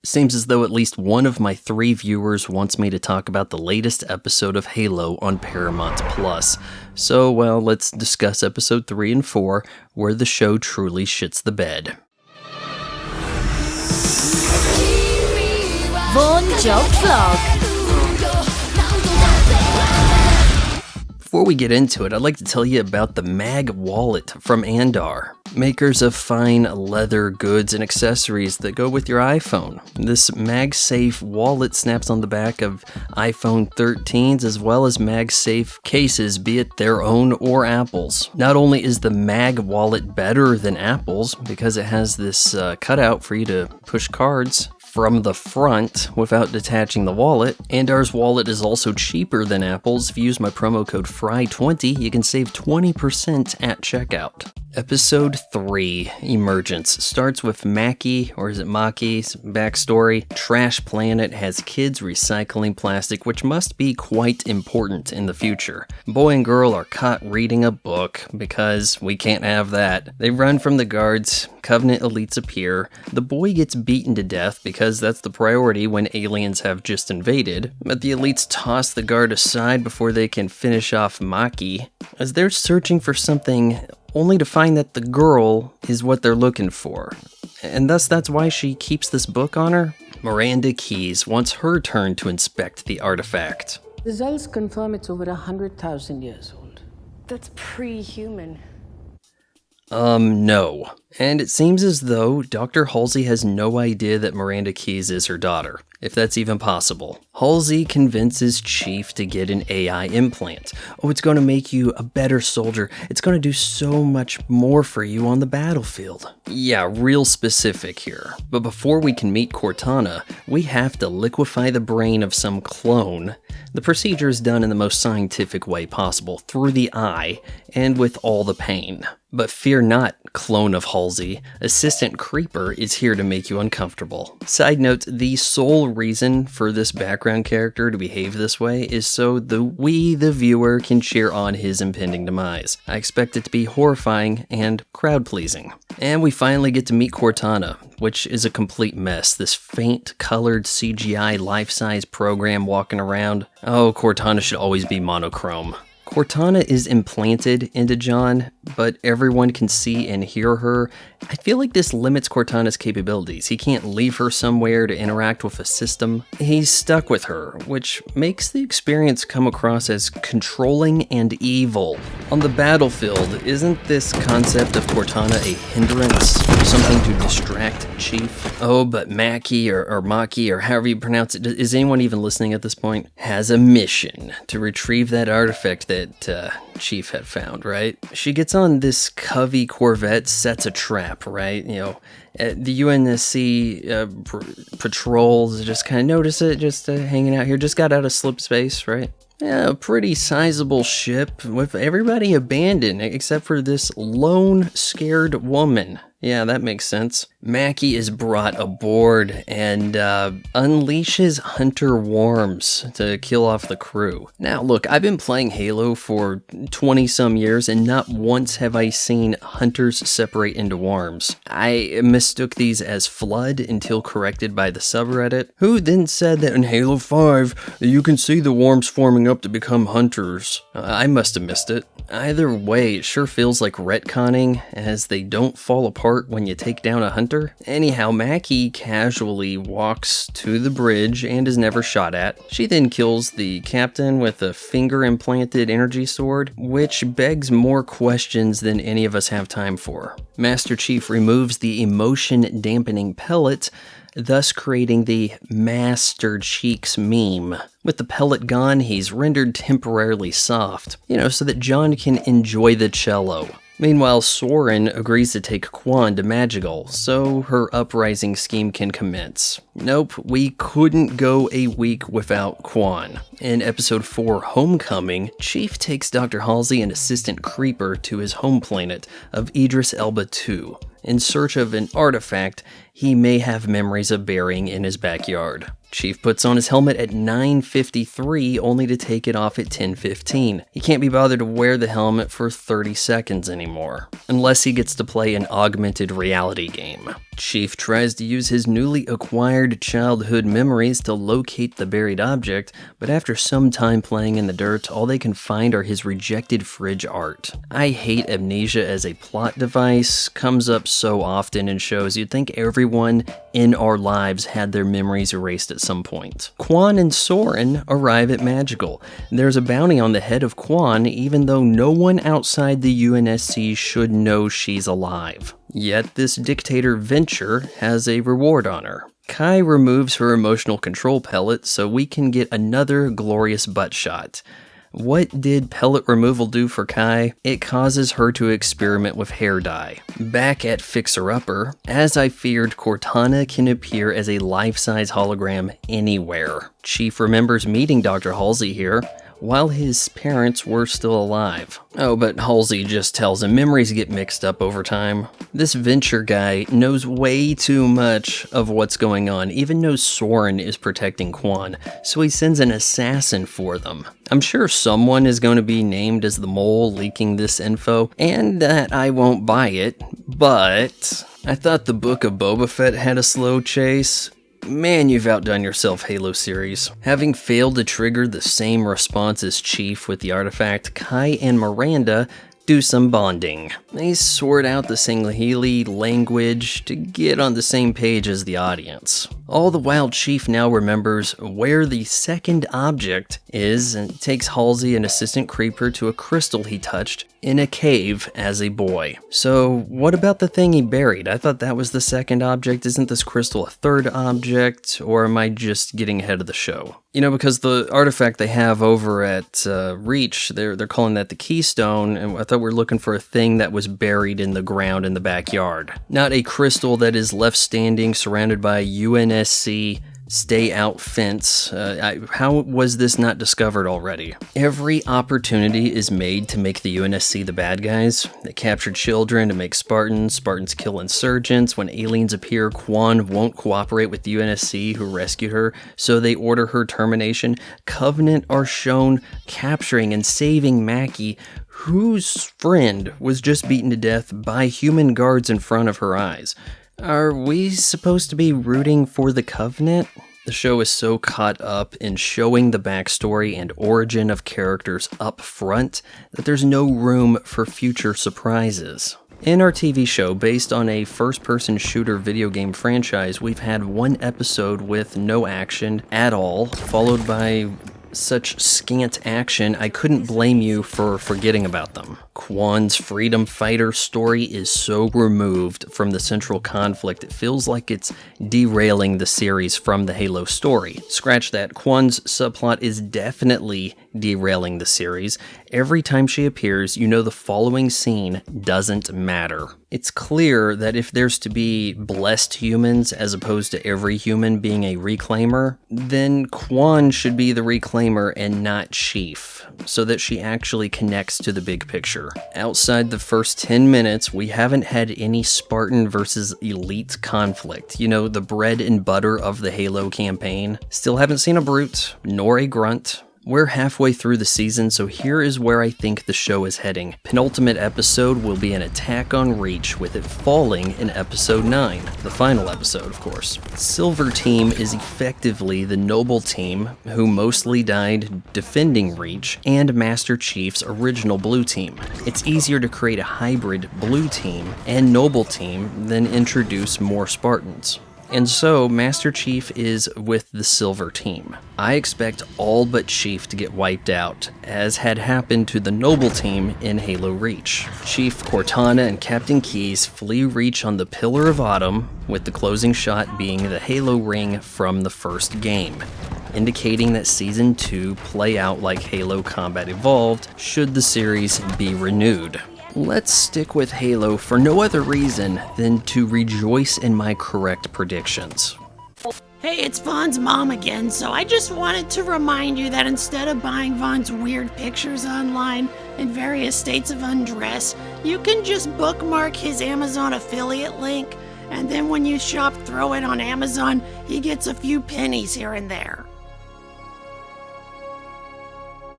Seems as though at least one of my 3 viewers wants me to talk about the latest episode of Halo on Paramount Plus. So, well, let's discuss episode 3 and 4, where the show truly shits the bed. Vaughn Job Vlog. Before we get into it, I'd like to tell you about the Mag Wallet from ANDAR, makers of fine leather goods and accessories that go with your iPhone. This MagSafe wallet snaps on the back of iPhone 13s as well as MagSafe cases, be it their own or Apple's. Not only is the Mag Wallet better than Apple's because it has this cutout for you to push cards from the front without detaching the wallet. ANDAR's wallet is also cheaper than Apple's. If you use my promo code FRY20, you can save 20% at checkout. Episode 3, Emergence, starts with Mackie, or is it Maki's backstory. Trash Planet has kids recycling plastic, which must be quite important in the future. Boy and girl are caught reading a book, because we can't have that. They run from the guards, Covenant elites appear. The boy gets beaten to death because that's the priority when aliens have just invaded, but the elites toss the guard aside before they can finish off Maki, as they're searching for something only to find that the girl is what they're looking for. And thus that's why she keeps this book on her. Miranda Keyes wants her turn to inspect the artifact. Results confirm it's over 100,000 years old. That's pre-human. No. And it seems as though Dr. Halsey has no idea that Miranda Keyes is her daughter, if that's even possible. Halsey convinces Chief to get an AI implant. Oh, it's going to make you a better soldier. It's going to do so much more for you on the battlefield. Yeah, real specific here. But before we can meet Cortana, we have to liquefy the brain of some clone. The procedure is done in the most scientific way possible, through the eye, and with all the pain. But fear not, clone of Halsey. Assistant Creeper is here to make you uncomfortable. Side note, the sole reason for this background character to behave this way is so we, the viewer, can cheer on his impending demise. I expect it to be horrifying and crowd-pleasing. And we finally get to meet Cortana, which is a complete mess. This faint-colored CGI life-size program walking around. Oh, Cortana should always be monochrome. Cortana is implanted into John, but everyone can see and hear her. I feel like this limits Cortana's capabilities. He can't leave her somewhere to interact with a system. He's stuck with her, which makes the experience come across as controlling and evil. On the battlefield, isn't this concept of Cortana a hindrance? Something to distract Chief? Oh, but Mackie or Maki or however you pronounce it, is anyone even listening at this point? Has a mission to retrieve that artifact that Chief had found, right? She gets on this Covey Corvette, sets a trap, right? You know, the UNSC patrols just kind of notice it, just hanging out here, just got out of slip space, right? Yeah, a pretty sizable ship with everybody abandoned except for this lone scared woman. Yeah, that makes sense. Mackie is brought aboard and unleashes hunter worms to kill off the crew. Now, look, I've been playing Halo for 20-some years, and not once have I seen hunters separate into worms. I mistook these as flood until corrected by the subreddit, who then said that in Halo 5, you can see the worms forming up to become hunters. I must have missed it. Either way, it sure feels like retconning, as they don't fall apart when you take down a hunter. Anyhow, Mackie casually walks to the bridge and is never shot at. She then kills the captain with a finger-implanted energy sword, which begs more questions than any of us have time for. Master Chief removes the emotion-dampening pellet, thus creating the Master Cheeks meme. With the pellet gone, he's rendered temporarily soft, so that John can enjoy the cello. Meanwhile, Soren agrees to take Quan to Magical, so her uprising scheme can commence. Nope, we couldn't go a week without Quan. In episode 4, Homecoming, Chief takes Dr. Halsey and Assistant Creeper to his home planet of Idris Elba 2. In search of an artifact he may have memories of burying in his backyard. Chief puts on his helmet at 9:53 only to take it off at 10:15. He can't be bothered to wear the helmet for 30 seconds anymore, unless he gets to play an augmented reality game. Chief tries to use his newly acquired childhood memories to locate the buried object, but after some time playing in the dirt, all they can find are his rejected fridge art. I hate amnesia as a plot device. Comes up so often in shows, you'd think everyone in our lives had their memories erased at some point. Quan and Soren arrive at Magical. There's a bounty on the head of Quan, even though no one outside the UNSC should know she's alive. Yet this dictator Venture has a reward on her. Kai removes her emotional control pellet so we can get another glorious butt shot. What did pellet removal do for Kai? It causes her to experiment with hair dye. Back at Fixer Upper, as I feared, Cortana can appear as a life-size hologram anywhere. Chief remembers meeting Dr. Halsey here, while his parents were still alive. Oh, but Halsey just tells him memories get mixed up over time. This Venture guy knows way too much of what's going on, even knows Soren is protecting Quan, so he sends an assassin for them. I'm sure someone is going to be named as the mole leaking this info, and that I won't buy it, but I thought the Book of Boba Fett had a slow chase. Man, you've outdone yourself, Halo series. Having failed to trigger the same response as Chief with the artifact, Kai and Miranda do some bonding. They sort out the Singhili language to get on the same page as the audience. All the while, Chief now remembers where the second object is and takes Halsey, an assistant creeper, to a crystal he touched in a cave as a boy. So what about the thing he buried? I thought that was the second object. Isn't this crystal a third object? Or am I just getting ahead of the show? You know, because the artifact they have over at Reach, they're calling that the Keystone, and I thought we were looking for a thing that was buried in the ground in the backyard. Not a crystal that is left standing surrounded by UNSC stay out fence. How was this not discovered already? Every opportunity is made to make the UNSC the bad guys. They capture children to make Spartans. Spartans kill insurgents. When aliens appear, Quan won't cooperate with the UNSC who rescued her, so they order her termination. Covenant are shown capturing and saving Mackie, whose friend was just beaten to death by human guards in front of her eyes. Are we supposed to be rooting for the Covenant? The show is so caught up in showing the backstory and origin of characters up front that there's no room for future surprises. In our TV show, based on a first-person shooter video game franchise, we've had one episode with no action at all, followed by such scant action, I couldn't blame you for forgetting about them. Quan's freedom fighter story is so removed from the central conflict, it feels like it's derailing the series from the Halo story. Scratch that, Quan's subplot is definitely derailing the series. Every time she appears, you know the following scene doesn't matter. It's clear that if there's to be blessed humans as opposed to every human being a reclaimer, then Quan should be the reclaimer and not Chief, so that she actually connects to the big picture. Outside the first 10 minutes, we haven't had any Spartan versus Elite conflict. You know, the bread and butter of the Halo campaign. Still haven't seen a brute, nor a grunt. We're halfway through the season, so here is where I think the show is heading. Penultimate episode will be an attack on Reach, with it falling in episode 9, the final episode, of course. Silver Team is effectively the Noble Team, who mostly died defending Reach, and Master Chief's original Blue Team. It's easier to create a hybrid Blue Team and Noble Team than introduce more Spartans. And so, Master Chief is with the Silver Team. I expect all but Chief to get wiped out, as had happened to the Noble Team in Halo Reach. Chief, Cortana, and Captain Keyes flee Reach on the Pillar of Autumn, with the closing shot being the Halo ring from the first game, indicating that Season 2 play out like Halo Combat Evolved should the series be renewed. Let's stick with Halo for no other reason than to rejoice in my correct predictions. Hey, it's Vaughn's mom again, so I just wanted to remind you that instead of buying Vaughn's weird pictures online in various states of undress, you can just bookmark his Amazon affiliate link and then when you shop throw it on Amazon, he gets a few pennies here and there.